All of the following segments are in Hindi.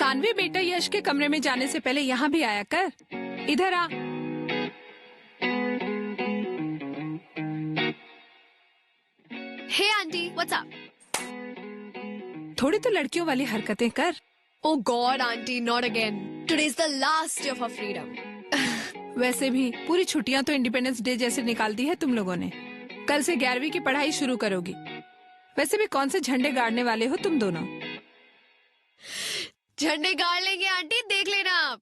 सानवी बेटा, यश के कमरे में जाने से पहले यहाँ भी आया कर। इधर आ। हे आंटी, व्हाट्स अप? थोड़ी तो लड़कियों वाली हरकतें कर। Oh God, aunty, not again. Today is the last day of our freedom. वैसे भी पूरी छुट्टियां तो इंडिपेंडेंस डे जैसे निकाल दी है तुम लोगों ने। कल से 11वीं की पढ़ाई शुरू करोगी। वैसे भी कौन से झंडे गाड़ने वाले हो तुम दोनों? झंडे गाड़ लेंगे आंटी, देख लेना आप।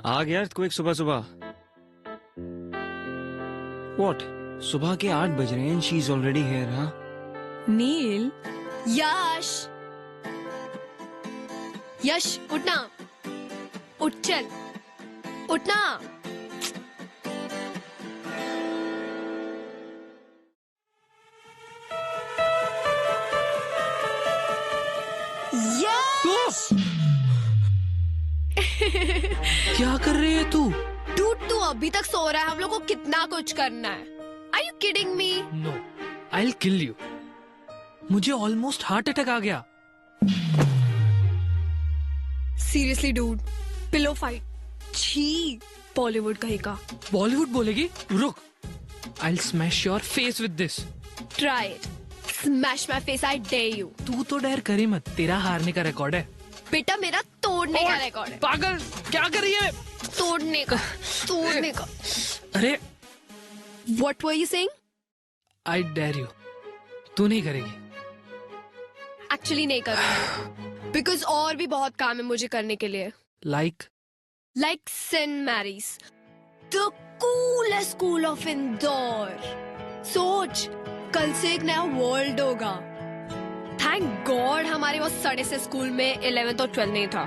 आ गया तू एक सुबह सुबह। What? सुबह के 8 बज रहे हैं। She is already here. हाँ नील। यश, यश उठना, उठ चल, उठना। यश! क्या कर रही है तू? डूड, तू अभी तक सो रहा है। हम लोग को कितना कुछ करना है। Are you kidding me? No, I'll kill you. मुझे ऑलमोस्ट हार्ट अटैक आ गया। Seriously, dude. Pillow fight. छी, बॉलीवुड कहेगा। बॉलीवुड बोलेगी? रुक, I'll smash your face with this. Try it. Smash my face, I dare you. तू तो डर करी मत, तेरा हारने का रिकॉर्ड है। बेटा, मेरा तोड़ने का रिकॉर्ड है। पागल, क्या कर रही है? तोड़ने का, तोड़ने का। अरे, What were you saying? I dare you. तू नहीं करेगी। Actually नहीं करूँगी। Because और भी बहुत काम है मुझे करने के लिए। Like St. Mary's, the coolest school of Indore. सोच, कल से एक नया वर्ल्ड होगा। थैंक गॉड हमारे वो सड़े से स्कूल में 11th और 12th नहीं था।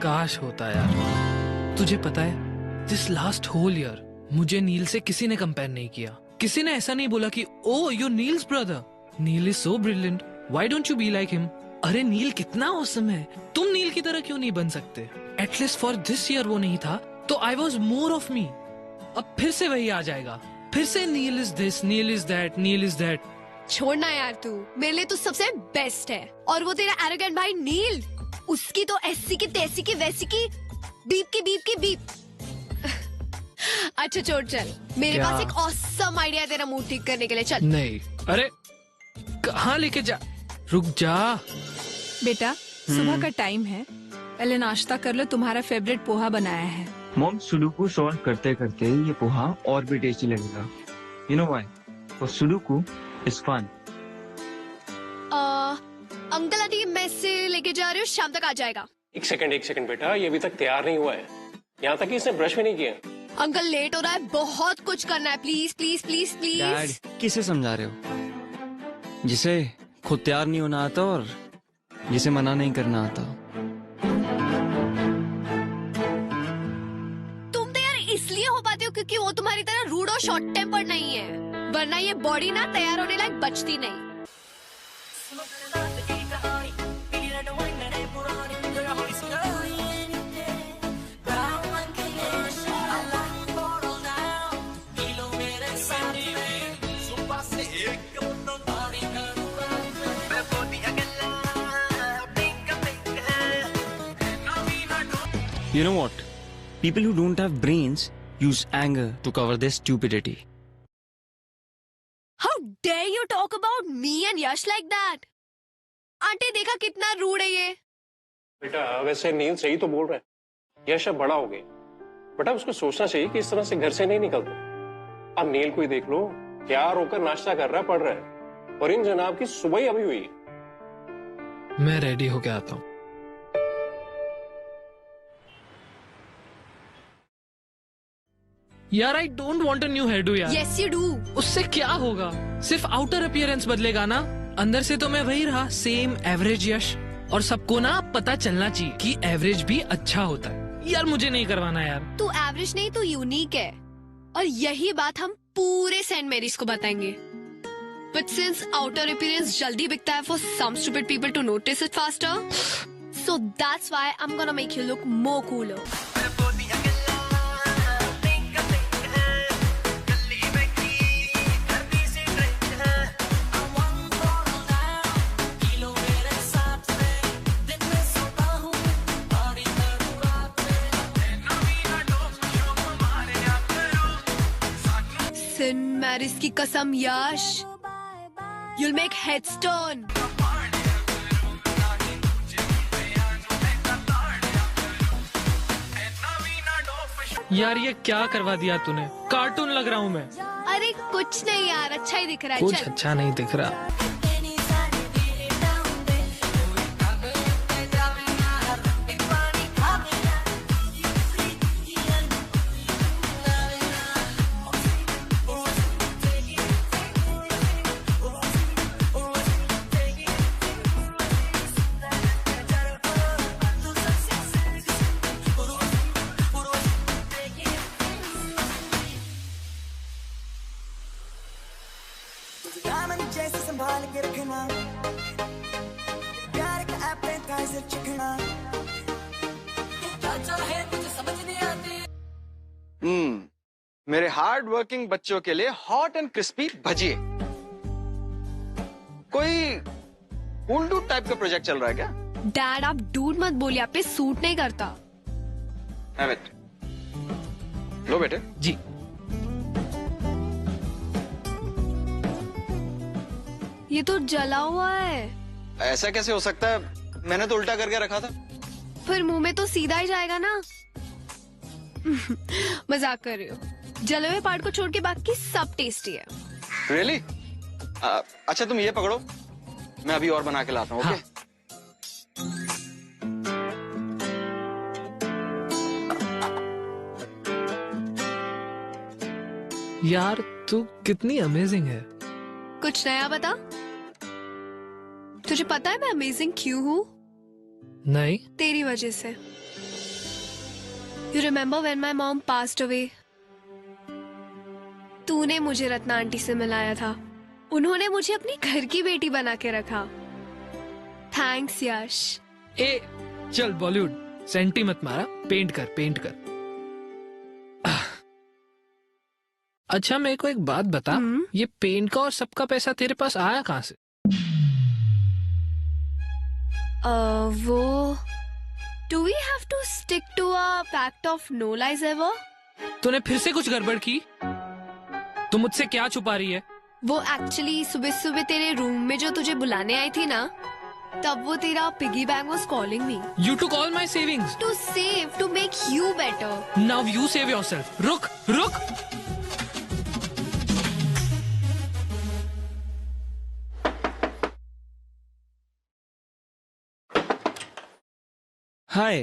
काश होता यार। तुझे पता है, दिस लास्ट होल ईयर मुझे नील से किसी ने कंपेयर नहीं किया। किसी ने ऐसा नहीं बोला कि oh you Neel's brother, Neel is so brilliant, why don't you be like him. अरे नील कितना ऑसम है, तुम नील की तरह क्यों नहीं बन सकते? एटलीस्ट फॉर दिस ईयर वो नहीं था तो I was more of me. अब फिर से वही आ जाएगा, फिर से Neel is this, Neel is that, Neel is that. छोड़ना यार, तू मेरे लिए तो सबसे बेस्ट है। और वो तेरा एरोगेंट भाई नील, उसकी तो ऐसी की तैसी की वैसी की बीप की बीप की बीप। अच्छा छोड़, चल मेरे क्या? पास एक ऑसम आइडिया है तेरा मूड ठीक करने के लिए। चल। नहीं, अरे कहाँ लेके जा? रुक जा। बेटा, सुबह का टाइम है, पहले नाश्ता कर लो। तुम्हारा फेवरेट पोहा बनाया है। मॉम, सुडोकू सॉल्व करते करते ये पोहा और भी टेस्टी लगेगा। You know why? For sudoku is fun. Uncle aunty मैं से लेके जा रही हूँ, शाम तक आ जाएगा। एक सेकंड बेटा, ये अभी तक तैयार नहीं हुआ है। यहाँ तक कि इसने ब्रश भी नहीं किया। अंकल लेट हो रहा है, बहुत कुछ करना है। Please please please please. Dad, किसे समझा रहे हो? जिसे खुद तैयार नहीं होना आता और जिसे मना नहीं करना आता। तुम तो यार इसलिए हो पाते हो क्योंकि वो तुम्हारी तरह रूड और शॉर्ट टेम्पर नहीं है, वरना ये बॉडी ना तैयार होने लायक बचती नहीं। You know what? People who don't have brains use anger to cover their stupidity. How dare you talk about me and Yash like that? Aunty देखा कितना रूड है ये। बेटा वैसे नील सही तो बोल रहा है। यश अब बड़ा हो गया, बेटा उसको सोचना चाहिए कि इस तरह से घर से नहीं निकलते। अब नील को ही देख लो, तैयार होकर नाश्ता कर रहा है, पढ़ रहा है, और इन जनाब की सुबह ही अभी हुई है। मैं रेडी होके आता हूँ। यार I don't want a new hairdo यार। Yes you do. उससे क्या होगा? सिर्फ आउटर अपीयरेंस बदलेगा ना, अंदर से तो मैं वही रहा, सेम एवरेज यश। और सबको ना पता चलना चाहिए कि एवरेज भी अच्छा होता है। यार मुझे नहीं करवाना यार। तू एवरेज नहीं, तू यूनिक है, और यही बात हम पूरे सेंट मेरीज को बताएंगे। बट सिंस आउटर अपीयरेंस जल्दी बिकता है for some stupid people to notice it faster, so that's why I am gonna make you look more cooler. Saint Mary's की कसम यश, you'll make headstone. यार ये क्या करवा दिया तूने, कार्टून लग रहा हूँ मैं। अरे कुछ नहीं यार, अच्छा ही दिख रहा है। कुछ चल। अच्छा नहीं दिख रहा। दामन जैसे संभाल के रखना, प्यार का एपेटाइजर चखना, क्या चाहे मुझे समझ नहीं आती। मेरे हार्ड वर्किंग बच्चों के लिए हॉट एंड क्रिस्पी भजिए। कोई उल्लू टाइप का प्रोजेक्ट चल रहा है क्या? डैड आप डूड मत बोलिए, आप पे सूट नहीं करता। Have it. लो बेटे। जी ये तो जला हुआ है। ऐसा कैसे हो सकता है? मैंने तो उल्टा करके रखा था। फिर मुंह में तो सीधा ही जाएगा ना। मजाक कर रही हो। जले हुए पार्ट को छोड़ के बाकी सब टेस्टी है। Really? अच्छा तुम ये पकड़ो, मैं अभी और बना के लाता हूँ। ओके? यार तू कितनी अमेजिंग है। कुछ नया बता। तुझे पता है मैं अमेजिंग क्यों हूँ? नहीं। तेरी वजह से। You remember when my mom passed away? तूने मुझे रत्ना आंटी से मिलाया था। उन्होंने मुझे अपनी घर की बेटी बना के रखा। थैंक्स यश। ए चल बॉलीवुड सेंटी मत मारा, पेंट कर पेंट कर। अच्छा मेरे को एक बात बता, ये पेंट का और सबका पैसा तेरे पास आया कहाँ से? वो Do we have to stick to a pact of no lies ever? तूने फिर से कुछ गड़बड़ की? तू मुझसे क्या छुपा रही है? वो एक्चुअली सुबह सुबह तेरे रूम में जो तुझे बुलाने आई थी ना, तब वो तेरा piggy bank was calling me. You took all my savings. To save, to make you better. Now you save yourself. रुक रुक। हाय,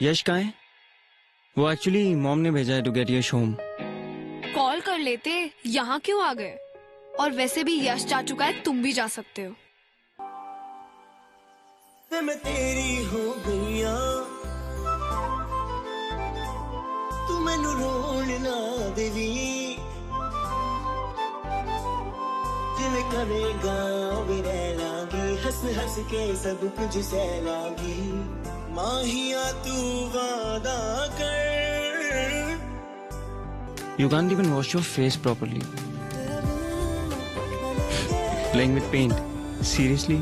यश कहाँ है? वो एक्चुअली मॉम ने भेजा है to get Yash home. Call कर लेते, यहाँ क्यों आ गए? और वैसे भी यश जा चुका है, तुम भी जा सकते हो। मैं तेरी हो गईया, तू मैनू रोण ना देवी, जिवें करेगा वे रह लांगी, हंस हंस के सब कुछ सह लांगी, माहिया तू वादा कर। You can't even wash your face properly. Playing with paint. Seriously?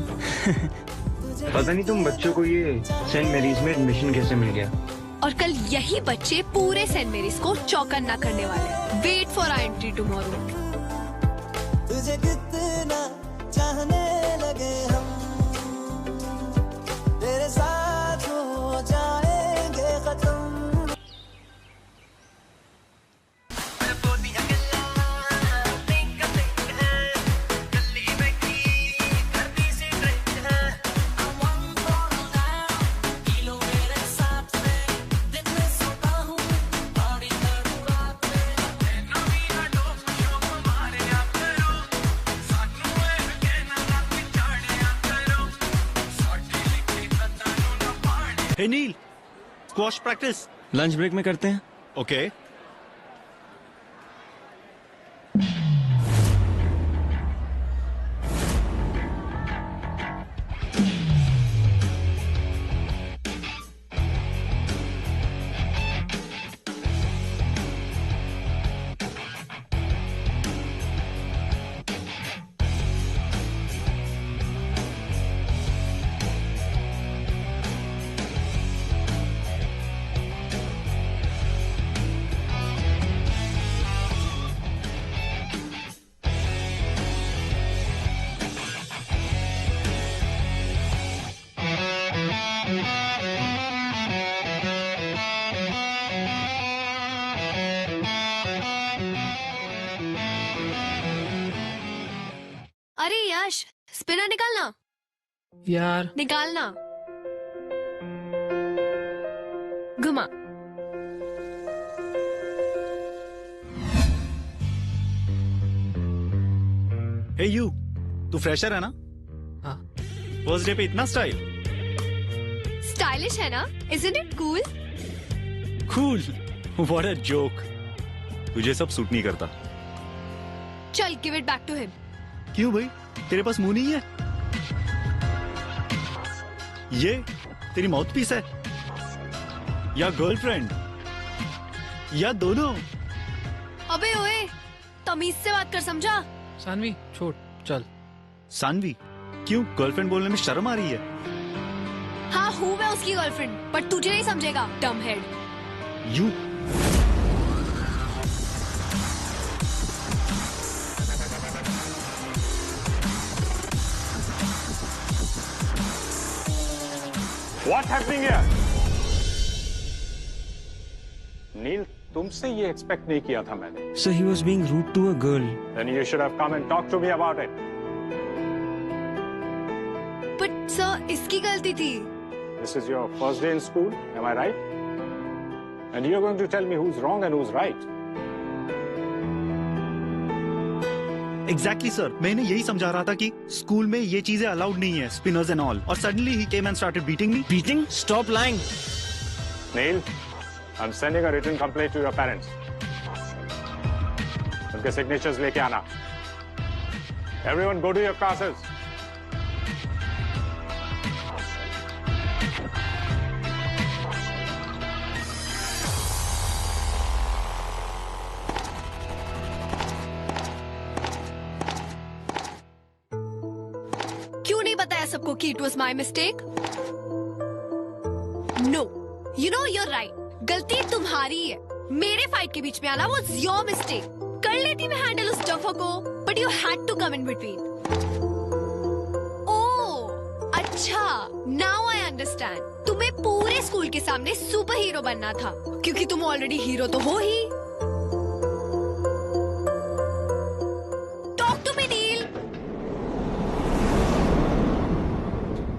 पता नहीं तुम बच्चों को ये सेंट मैरीज में एडमिशन कैसे मिल गया? और कल यही बच्चे पूरे सेंट मेरीज को चौकन्ना करने वाले। Wait for our entry tomorrow. तुझे कितना चाहने लगे हम, तेरे साथ हो जाएंगे खत्म। हे नील, स्क्वॉश प्रैक्टिस। लंच ब्रेक में करते हैं। ओके। अरे यश, स्पिनर निकालना। यार निकालना। घुमा। हे यू, तू फ्रेशर है ना? हाँ। फर्स्ट डे पे इतना स्टाइल। स्टाइलिश है ना? Isn't it cool? Cool. What a joke. तुझे सब सूट नहीं करता। चल, give it back to him. क्यों भाई, तेरे पास मुंह नहीं है? ये तेरी माउथ पीस है या गर्लफ्रेंड या दोनों? अबे ओए, तमीज से बात कर, समझा? सानवी छोड़, चल। सानवी, क्यों गर्लफ्रेंड बोलने में शर्म आ रही है? हाँ, हूँ मैं उसकी गर्लफ्रेंड, पर तुझे नहीं समझेगा, डम head. You What's happening here? नील, तुमसे ये एक्सपेक्ट नहीं किया था मैंने। So he was being rude to a girl. Then you should have come and talked to me about it. But sir, इसकी गलती थी। This is your first day in school, am I right? And you're going to tell me who's wrong and who's right. Exactly sir, मैंने यही समझा रहा था कि स्कूल में ये चीजें अलाउड नहीं है, स्पिनर्स एंड ऑल, और suddenly he came and started beating me. Beating? Stop lying. Neil, I'm sending a written complaint to your parents. उनके signatures लेके आना। Everyone go to your classes. क्यों नहीं बताया सबको कि it was my mistake? No, you know you're right, गलती तुम्हारी है। मेरे फाइट के बीच में आना वॉज योर मिस्टेक। कर लेती मैं हैंडल उस डफर को, but you had to come in between. Oh अच्छा, नाउ आई अंडरस्टैंड। तुम्हें पूरे स्कूल के सामने सुपर हीरो बनना था, क्योंकि तुम ऑलरेडी हीरो तो हो ही। Talk to me Neel.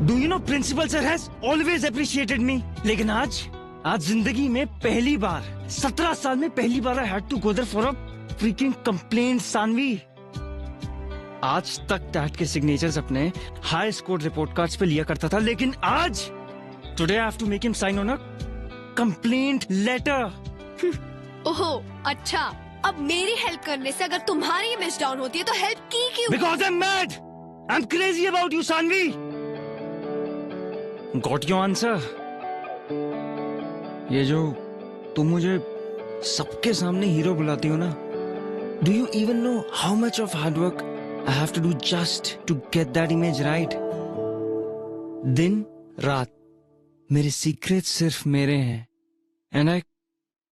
Do you know principal sir has always appreciated me? लेकिन आज जिंदगी में पहली बार 17 साल में पहली बार I had to go there for a freaking complaint, Saanvi. आज तक डैड के सिग्नेचर्स अपने हाई स्कोर रिपोर्ट कार्ड्स पे लिया करता था, लेकिन आज today I have to make him sign on a complaint letter. ओहो अच्छा, अब मेरी हेल्प करने से अगर तुम्हारी इमेज डाउन होती है तो हेल्प की क्यों? Because I'm mad. I'm crazy about you, Saanvi. Got your answer? ये जो तुम मुझे सबके सामने हीरो बुलाती हो ना, do you even know how much of hard work I have to do just to get that image right? दिन रात मेरे सीक्रेट सिर्फ मेरे हैं, and I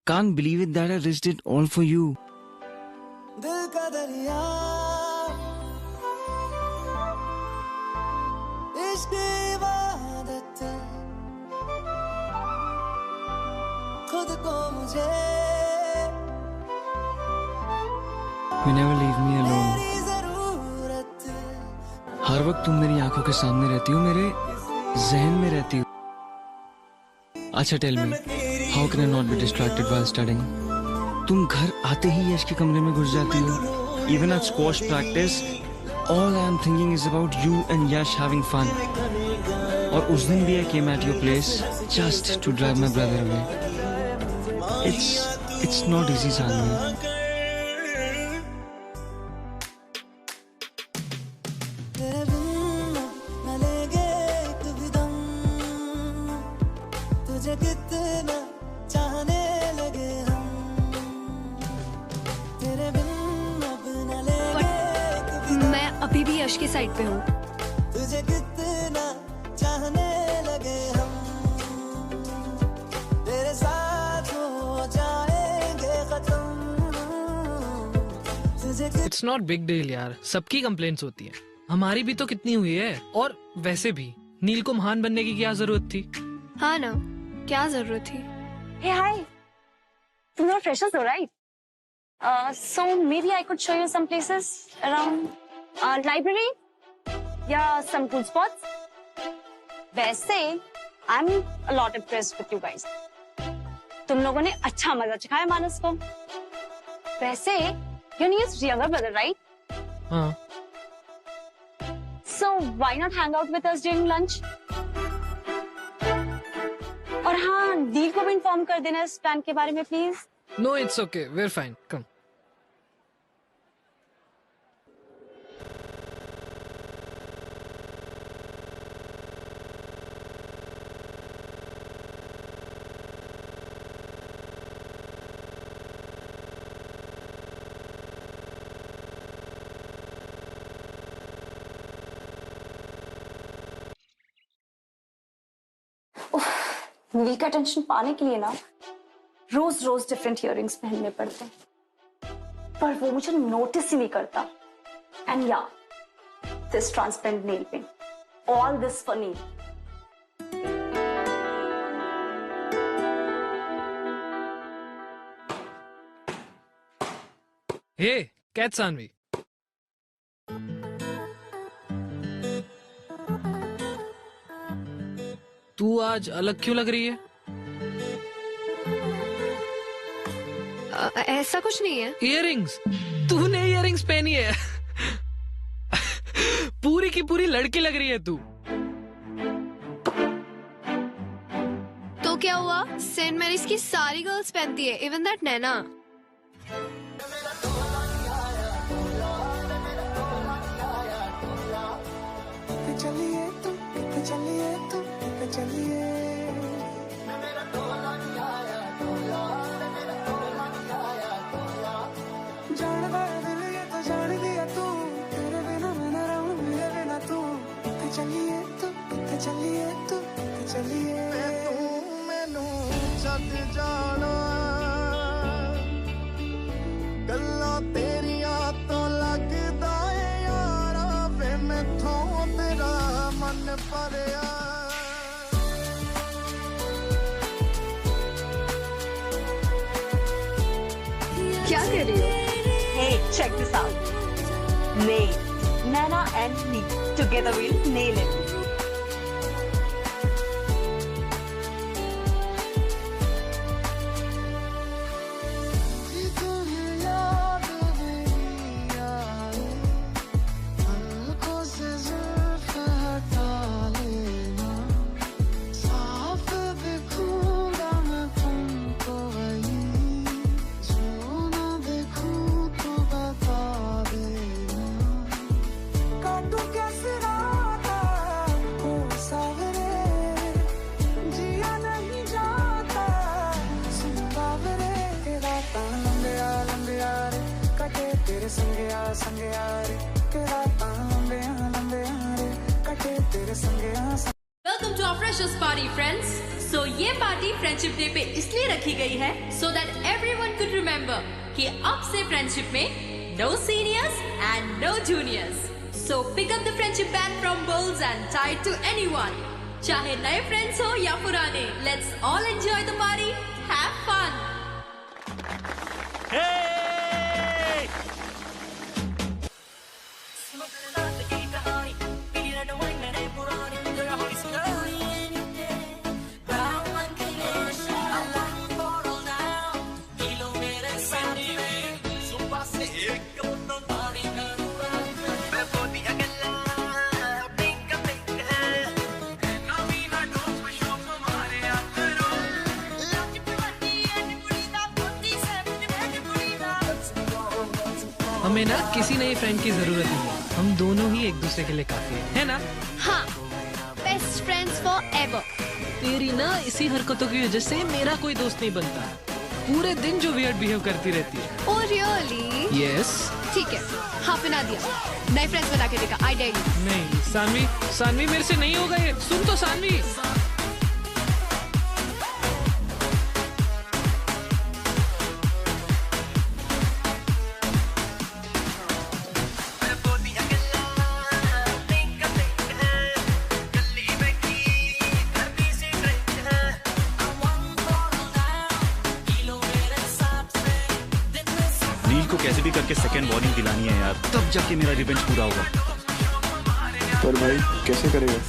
can't believe it that I risked it all for you. दिल का दरिया इश्क इबादत खुद को मुझे You never leave me alone. तेरी जरूरत हर वक्त तुम मेरी आंखों के सामने रहती हो, मेरे जहन में रहती हो। अच्छा tell me, how can I not be distracted while studying? तुम घर आते ही यश के कमरे में घुस जाती हो। Even at squash practice, all I am thinking is about you and Yash having fun. और उस दिन भी I came at your place just to drive my brother away. It's not easy Sanvi. मैं अभी भी यश के साइड पे हूँ. तुझे कितना चाहने लगे हम, तेरे साथ हो जाएंगे खत्म. इट्स नॉट बिग डील यार, सबकी कंप्लेंट्स होती है, हमारी भी तो कितनी हुई है. और वैसे भी नील को महान बनने की क्या जरूरत थी? हाँ ना, क्या जरूरत थी? Hey, hi. You're freshers though, right? So maybe I could show you some places around library, yeah, some cool spots. वैसे, I'm a lot impressed with you guys. तुम लोगों ने अच्छा मजा चखाया मानस को. वैसे, your Neil's younger brother, right? हाँ. So why not hang out with us during lunch? और हाँ, नील को भी इन्फॉर्म कर देना इस प्लान के बारे में please. No, it's okay. We're fine. Come. नील का टेंशन पाने के लिए ना रोज रोज डिफरेंट इयररिंग्स पहनने पड़ते हैं, पर वो मुझे नोटिस ही नहीं करता. And yeah this transparent nail paint, all this for Neel. Hey, catch Sanvi. तू आज अलग क्यों लग रही है? ऐसा कुछ नहीं है. इयररिंग्स, तूने इयररिंग्स पहनी है. पूरी की पूरी लड़की लग रही है तू. तो क्या हुआ? सेंट मैरीज की सारी गर्ल्स पहनती है, इवन दैट नैना. चलिए तुम, चलिए तुम, चलिए. जान दिल ये तो जान दिया तू, तेरे बिना मैं न रहूं, मेरे बिना तू. चलिए तुम, चलिए तुम, चलिए. मैनू छड्ड जाना, गल्लां तेरियां तो लगदा है यारा, वे मैथों तेरा मन भरिया. क्या कर रही हो? Hey, check this out. Nail. Nana and Neil together will nail it. Welcome to our freshers party, friends. So ये पार्टी फ्रेंडशिप डे पे इसलिए रखी गई है so that everyone could remember कि अब से फ्रेंडशिप में no seniors and no juniors. So pick up the friendship band from bowls and tie it to anyone. चाहे नए फ्रेंड्स हो या पुराने, let's all enjoy the party. Have fun. Hey! हमें ना किसी नए फ्रेंड की जरूरत नहीं है, हम दोनों ही एक दूसरे के लिए काफी है ना? हाँ, बेस्ट फ्रेंड्स फॉर एवर। तेरी ना इसी हरकतों की वजह से मेरा कोई दोस्त नहीं बनता, पूरे दिन जो वियर्ड बिहेव करती रहती है। Oh really? यस। ठीक है, हाँ पिना दिया, नए फ्रेंड्स बना के देखा, आई डेयर यू। नहीं सानवी, सानवी मेरे से नहीं होगा ये, सुन तो सानवी। नील को कैसे भी करके सेकंड वार्निंग दिलानी है यार, तब जाके मेरा रिवेंज पूरा होगा। पर भाई कैसे करेगा?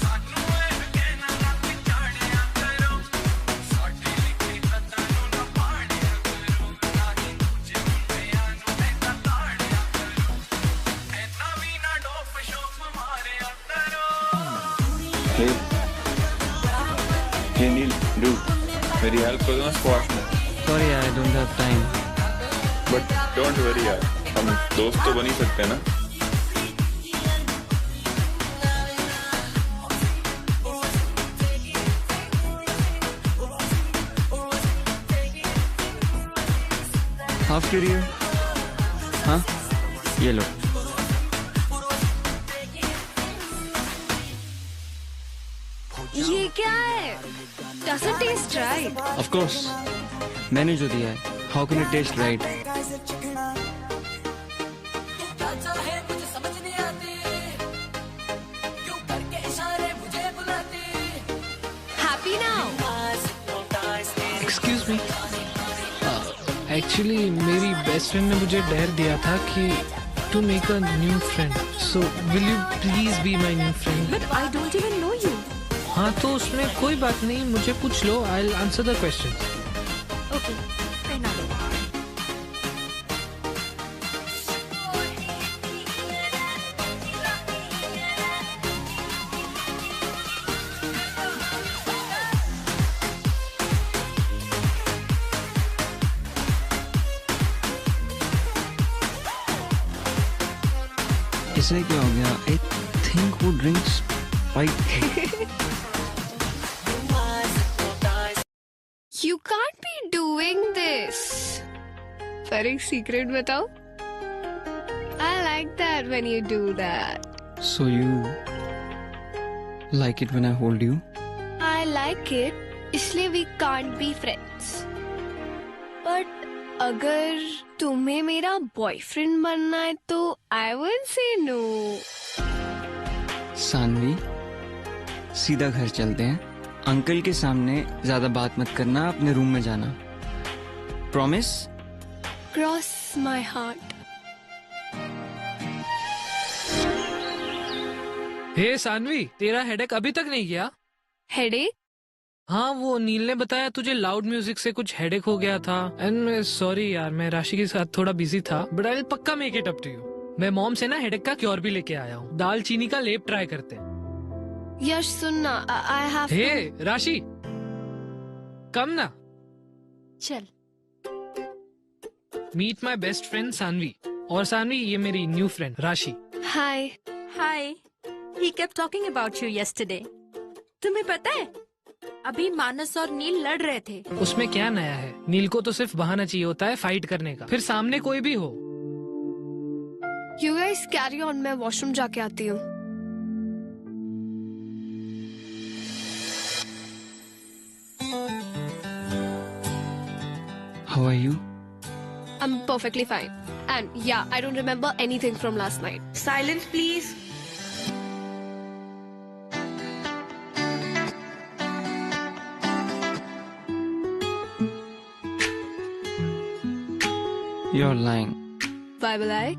हे नील, डूड मेरी हेल्प कर दो ना स्क्वाश में। Sorry I don't have time. But don't worry यार, हम दोस्त तो बन ही सकते हैं ना। हाफ के लिए? हाँ, ये लो। ये क्या है? Doesn't taste right. Of course, मैंने जो दिया है, how can it taste right? Happy now? Excuse me, actually मेरी बेस्ट फ्रेंड ने मुझे डेयर दिया था कि to make a new friend, so will you please be my new friend? But I don't even know you. हाँ तो उसमें कोई बात नहीं, मुझे पूछ लो, I will answer the question. Okay, पहना लो। इसे क्या हो गया? आई थिंक वो drinks spike. You can't be doing this. पर एक सीक्रेट बताओ? I like that when you do that. So you like it when I hold you? I like it, इसलिए we can't be friends. But अगर तुम्हें मेरा बॉयफ्रेंड बनना है तो I won't say no. Saanvi, सीधा घर चलते हैं। अंकल के सामने ज्यादा बात मत करना, अपने रूम में जाना। प्रॉमिस? Cross my heart. हे सानवी, तेरा हेडेक अभी तक नहीं गया? Headache? हाँ, वो नील ने बताया तुझे लाउड म्यूजिक से कुछ हेडेक हो गया था। एंड सॉरी यार, मैं राशि के साथ थोड़ा बिजी था, बट आई विल पक्का make it up to you. मैं मॉम से ना हेडेक का क्योर भी लेके आया हूँ, दाल चीनी का लेप ट्राई करते हैं। यश सुनना, I have to. हे राशि, कम ना। चल। Meet my best friend Sanvi, और सानवी ये मेरी new friend Rashi. Hi. Hi. He kept talking about you yesterday. तुम्हें पता है, अभी मानस और नील लड़ रहे थे। उसमें क्या नया है? नील को तो सिर्फ बहाना चाहिए होता है फाइट करने का, फिर सामने कोई भी हो। You guys carry on, मैं वॉशरूम जाके आती हूँ। How are you? I'm perfectly fine. And yeah, I don't remember anything from last night. Silence, please. You're lying. Why will I?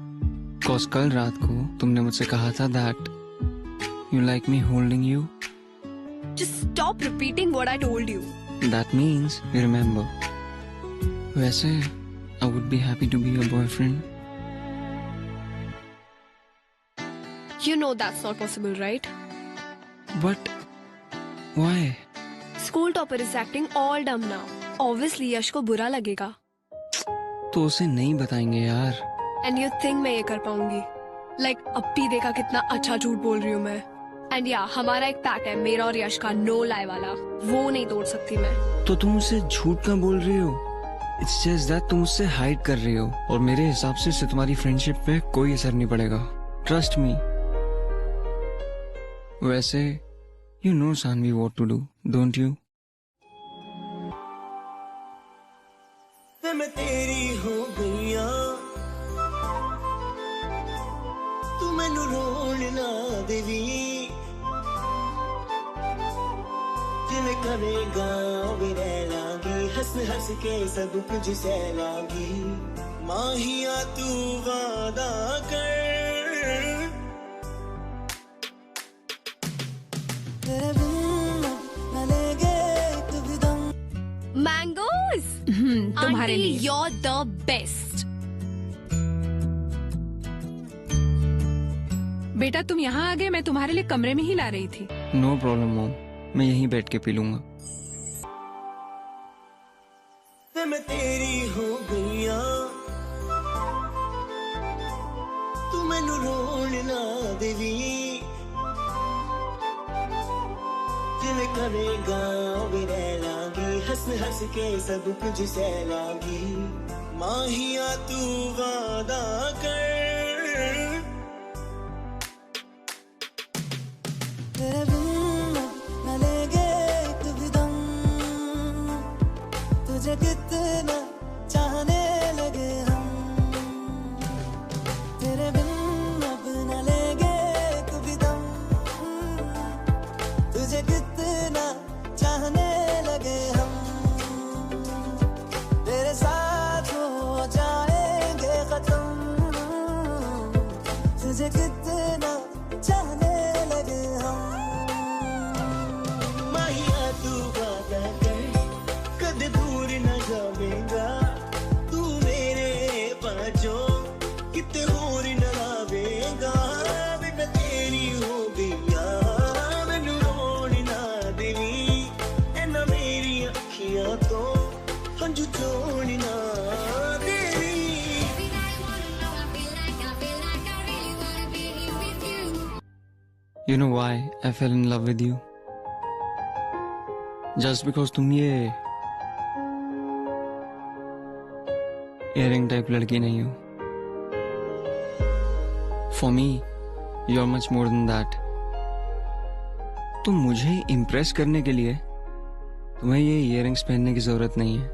Cause कल रात को तुमने मुझसे कहा था that you like me holding you. Just stop repeating what I told you. That means you remember. वैसे I would be happy to be your boyfriend. You know that's not possible, right? But why? School topper is acting all dumb now. Obviously यश को बुरा लगेगा. तो उसे नहीं बताएंगे यार. एंड यू थिंक मैं ये कर पाऊंगी? लाइक अप्पी देखा कितना अच्छा झूठ बोल रही हूँ मैं. एंड या हमारा एक पैक्ट है, मेरा और यश का, नो लाई वाला, वो नहीं तोड़ सकती मैं. तो तुम मुझसे झूठ क्यों बोल रही हो? इट्स जस्ट दैट तुम मुझसे हाइड कर रही हो, और मेरे हिसाब से इससे तुम्हारी फ्रेंडशिप पे कोई असर नहीं पड़ेगा. Trust me. वैसे you know Sanvi what to do, don't you? मैं तेरी हो गईया, तू मैनू रोण ना देवी, जिवें करेगा वे रह लांगी, हंस हंस के सब कुछ सह लांगी. माहिया तू वादा कर, तेरे बिन न लेंगे एक भी दम. मैंगोज तुम्हारे लिए. you're the best. बेटा तुम यहाँ आ गए, मैं तुम्हारे लिए कमरे में ही ला रही थी. नो प्रॉब्लम मॉम, मैं यहीं बैठ के पी लूंगा. मैं तेरी हो गईया, तू मैनू रोण ना देवी, जिवें करेगा वे रह लांगी, हंस हंस के सब कुछ सह लांगी. माहिया तू वादा कर, तेरे बिन न लेंगे एक भी दम, तुझे कितना चाहने लगे हम, तेरे बिन अब न लेंगे एक भी दम, तुझे कितना चाहने लगे हम, तेरे साथ हो जाएंगे खत्म, तुझे कितना चाहने लगे हम. माहिया तू वादा कर, कद दूर न जावेगा, तू मेरे पाँचों किते होर न लावेगा. बेटा तेरी हो गईया, मैनू रोण ना देवी, ऐना मेरी अखियां तो हंझू चोण ना देवी. You know why I fell in love with you? Just because तुम ये इयरिंग टाइप लड़की नहीं हो. For me, you're much more than that. तो मुझे इम्प्रेस करने के लिए तुम्हें ये इयरिंग्स पहनने की जरूरत नहीं है.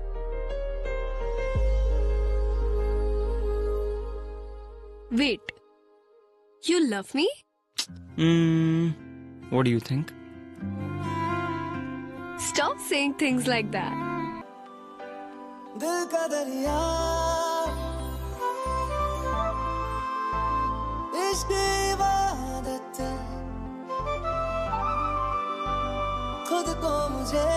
Wait, you love me? What do you think? Stop saying things like that. दिल का दरिया, इश्क इबादत, खुद को मुझे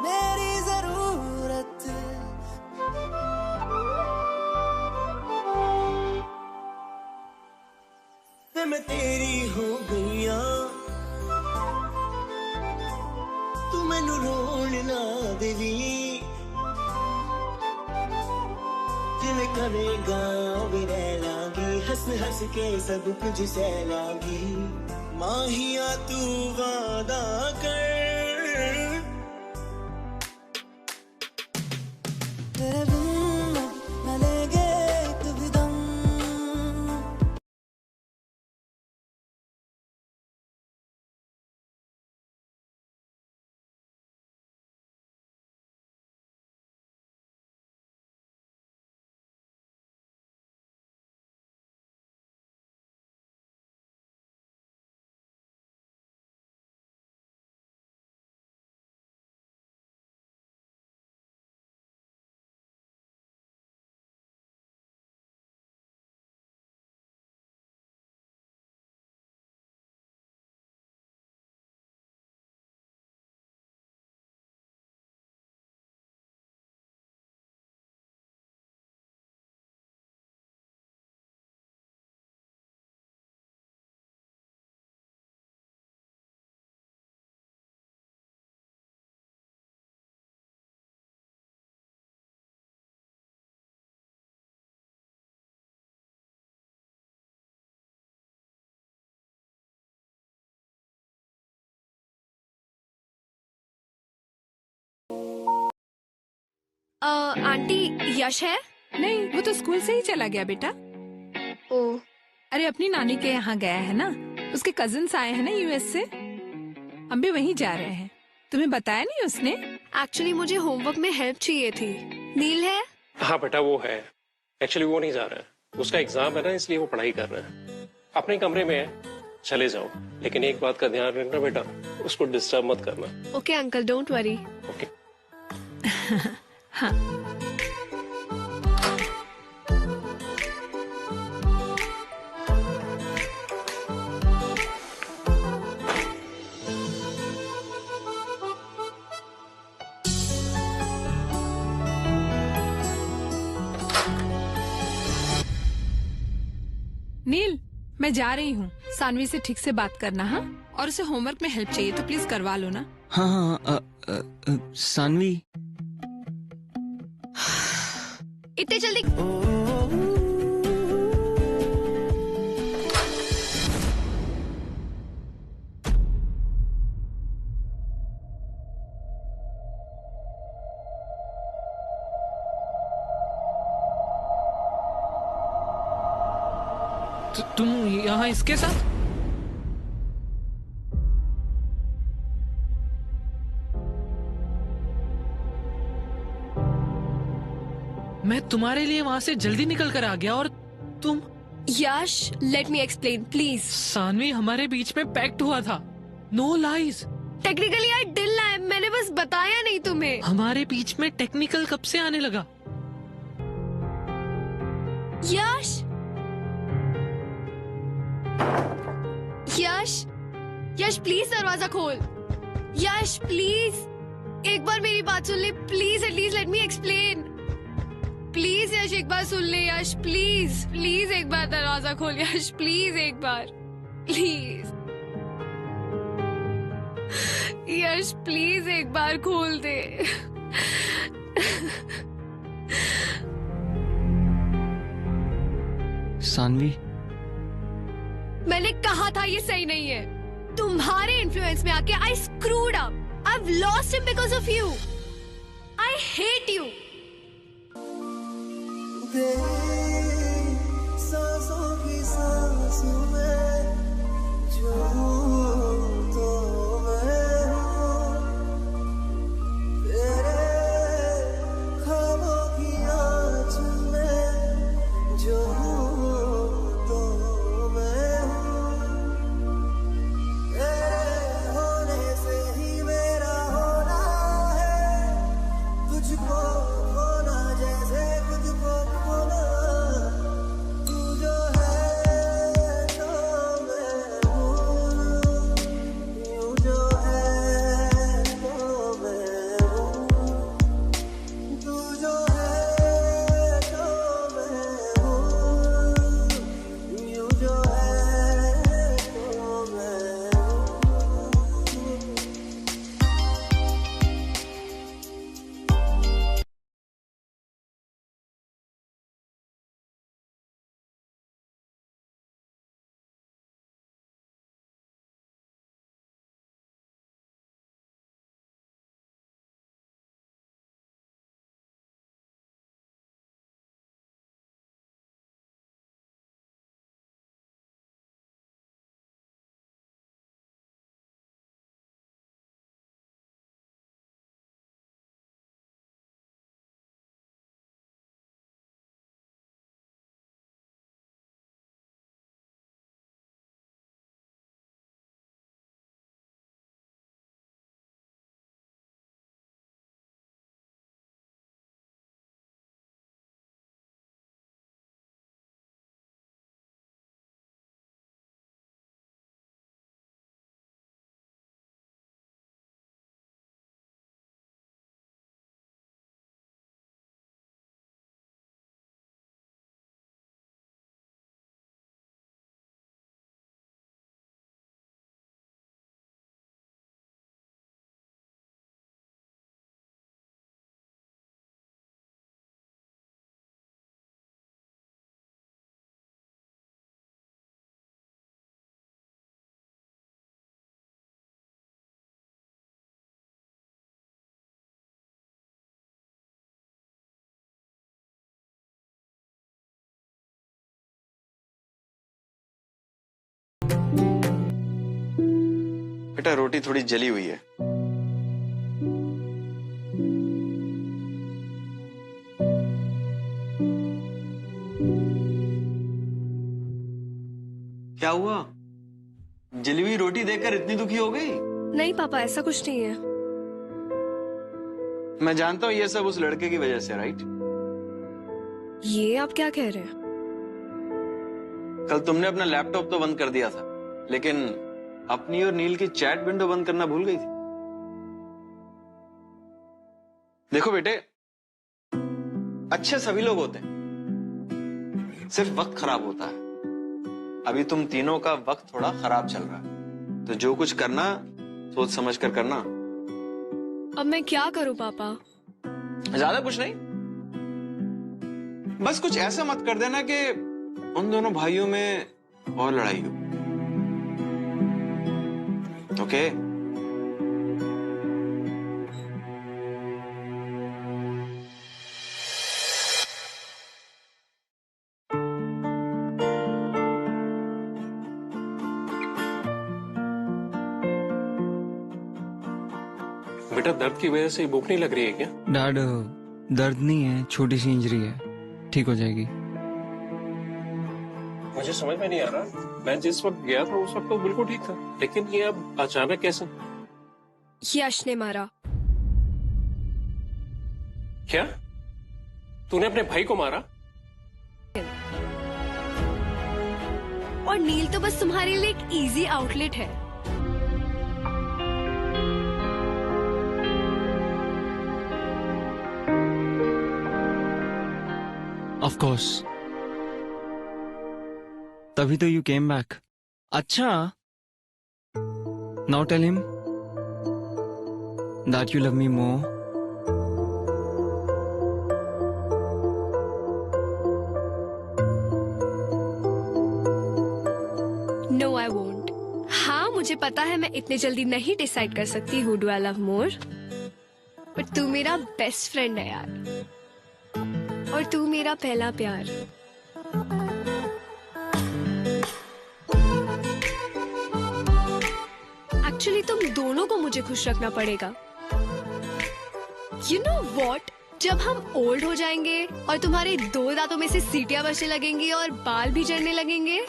मेरी जरूरत. मैं तेरी हो गईया, तू मैनू रोण ना देवी, जिवें करेगा वे रह लांगी, हंस हंस के सब कुछ सह लांगी. माहिया तू वादा कर, तेरे बिन न लेंगे एक भी दम. आंटी यश है? नहीं, वो तो स्कूल से ही चला गया बेटा। ओ, अरे अपनी नानी के यहाँ गया है ना, उसके कजिन्स आए हैं ना यूएस से, हम भी वहीं जा रहे हैं। तुम्हें बताया नहीं उसने? एक्चुअली मुझे होमवर्क में हेल्प चाहिए थी। नील है? हाँ बेटा वो है, एक्चुअली वो नहीं जा रहा है, उसका एग्जाम है ना, इसलिए वो पढ़ाई कर रहा है। अपने कमरे में है, चले जाओ, लेकिन एक बात का ध्यान रखना बेटा, उसको डिस्टर्ब मत करना। Okay uncle, don't worry. Okay. हाँ। नील, मैं जा रही हूँ, सानवी से ठीक से बात करना। हाँ, और उसे होमवर्क में हेल्प चाहिए तो प्लीज करवा लो ना। हाँ हाँ, सानवी इतने जल्दी? तुम यहाँ इसके साथ? मैं तुम्हारे लिए वहां से जल्दी निकल कर आ गया और तुम? Yash, let me explain please. Sanvi हमारे बीच में पैक्ट हुआ था, no lies. Technically I did lie, मैंने बस बताया नहीं तुम्हें। हमारे बीच में टेक्निकल कब से आने लगा? यश, यश, यश प्लीज दरवाजा खोल। यश प्लीज, एक बार मेरी बात सुन ले please, at least let me explain. Please Yash एक बार सुन ले। यश प्लीज, प्लीज एक बार दरवाजा खोल। यश प्लीज एक बार, प्लीज। यश प्लीज एक बार खोल दे। सानवी, मैंने कहा था ये सही नहीं है। तुम्हारे इन्फ्लुएंस में आके I screwed up. I have lost him because of you. I hate you. सांसों की सांसों में जो हूँ तो मैं हूँ, तेरे ख्वाबों की आँच में जो हूँ तो मैं हूँ, तेरे होने से ही मेरा होना है, तुझको खोना जैसे खुद को खोना। तू जो है तो बेटा रोटी थोड़ी जली हुई है। क्या हुआ? जली हुई रोटी देखकर इतनी दुखी हो गई? नहीं पापा, ऐसा कुछ नहीं है। मैं जानता हूं ये सब उस लड़के की वजह से, राइट? ये आप क्या कह रहे हैं? कल तुमने अपना लैपटॉप तो बंद कर दिया था, लेकिन अपनी और नील की चैट विंडो बंद करना भूल गई थी। देखो बेटे, अच्छे सभी लोग होते हैं, सिर्फ वक्त खराब होता है। अभी तुम तीनों का वक्त थोड़ा खराब चल रहा है, तो जो कुछ करना सोच समझ कर करना। अब मैं क्या करूं पापा? ज्यादा कुछ नहीं, बस कुछ ऐसा मत कर देना कि उन दोनों भाइयों में और लड़ाई हो। ओके? बेटा दर्द की वजह से भूख नहीं लग रही है क्या? डैड, दर्द नहीं है, छोटी सी इंजरी है, ठीक हो जाएगी। मुझे समझ में नहीं आ रहा, मैं जिस वक्त गया था उस वक्त तो बिल्कुल ठीक था, लेकिन ये अब अचानक कैसे? यश ने मारा। क्या? तूने अपने भाई को मारा? और नील तो बस तुम्हारे लिए एक इजी आउटलेट है। ऑफ कोर्स, तभी तो यू केम बैक। अच्छा, now tell him that you love me more. No I won't. हाँ मुझे पता है मैं इतने जल्दी नहीं डिसाइड कर सकती who do I love more, पर तू मेरा बेस्ट फ्रेंड है यार, और तू मेरा पहला प्यार। एक्चुअली तुम दोनों को मुझे खुश रखना पड़ेगा। यू नो वॉट, जब हम ओल्ड हो जाएंगे और तुम्हारे 2 दांतों में से सीटियां बचने लगेंगी और बाल भी झड़ने लगेंगे,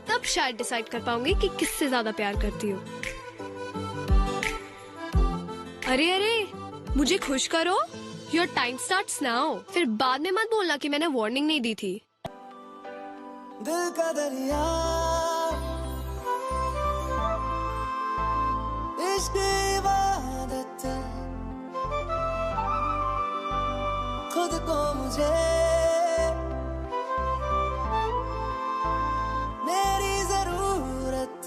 तब शायद डिसाइड कर पाऊंगी कि किससे ज्यादा प्यार करती हो। अरे अरे, मुझे खुश करो। Your time starts now. फिर बाद में मत बोलना कि मैंने वार्निंग नहीं दी थी। दिल का दरिया, इश्क इबादत, खुद को मुझे मेरी जरूरत।